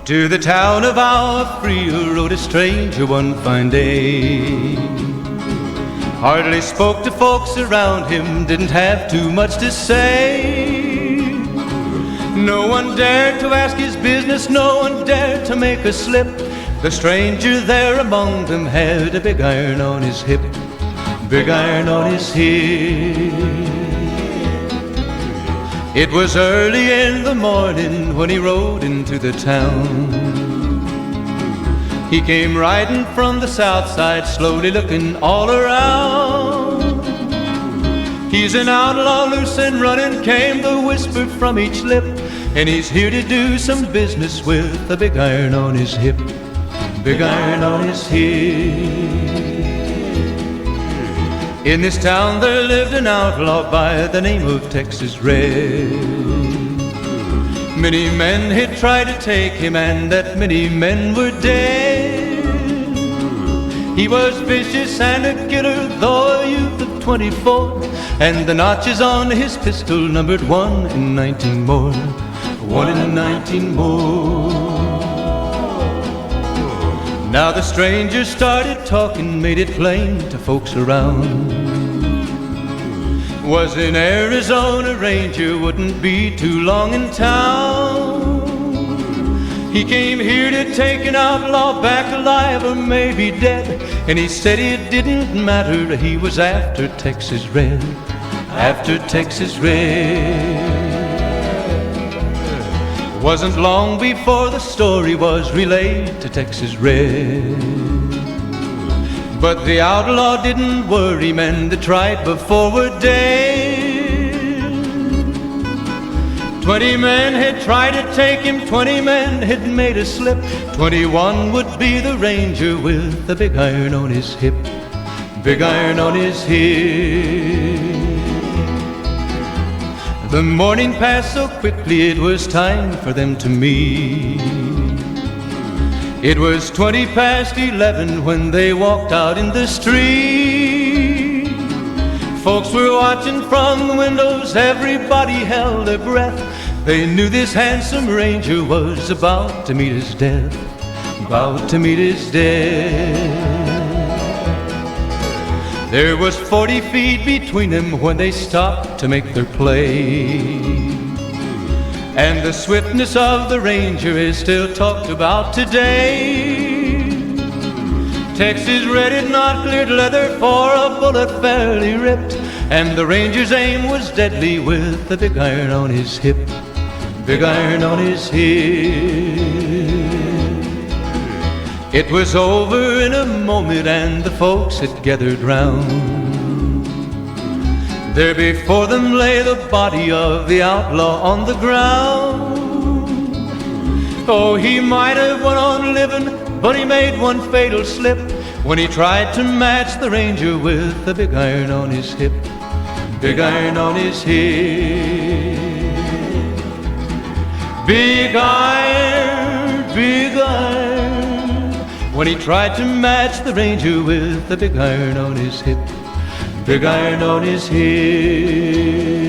To the town of our Frio rode a stranger one fine day. Hardly spoke to folks around him, didn't have too much to say. No one dared to ask his business, no one dared to make a slip. The stranger there among them had a big iron on his hip, big iron on his hip. It was early in the morning when he rode into the town. He came riding from the south side, slowly looking all around. He's an outlaw, loose and running, came the whisper from each lip, and he's here to do some business with a big iron on his hip, big iron on his hip. In this town there lived an outlaw by the name of Texas Red. Many men had tried to take him, and that many men were dead. He was vicious and a killer, though a youth of 24, and the notches on his pistol numbered 1 in 19 more, 1 in 19 more. Now the stranger started talking, made it plain to folks around. Was an Arizona ranger, wouldn't be too long in town. He came here to take an outlaw back alive or maybe dead, and he said it didn't matter, he was after Texas Red, after Texas Red. Wasn't long before the story was relayed to Texas Red. But the outlaw didn't worry men that tried before were dead. 20 men had tried to take him, 20 men had made a slip. 21 would be the ranger with the big iron on his hip, big iron on his hip. The morning passed so quickly it was time for them to meet. It was 20 past 11 when they walked out in the street. Folks were watching from the windows, everybody held their breath. They knew this handsome ranger was about to meet his death, about to meet his death. There was 40 feet between them when they stopped to make their play. And the swiftness of the ranger is still talked about today. Texas Red had not cleared leather for a bullet fairly ripped, and the ranger's aim was deadly with the big iron on his hip, big iron on his hip. It was over in a moment and the folks had gathered round. There before them lay the body of the outlaw on the ground. Oh, he might have went on living, but he made one fatal slip when he tried to match the ranger with the big iron on his hip, big iron on his hip. Big iron, big iron, when he tried to match the ranger with the big iron on his hip, big iron on his hip.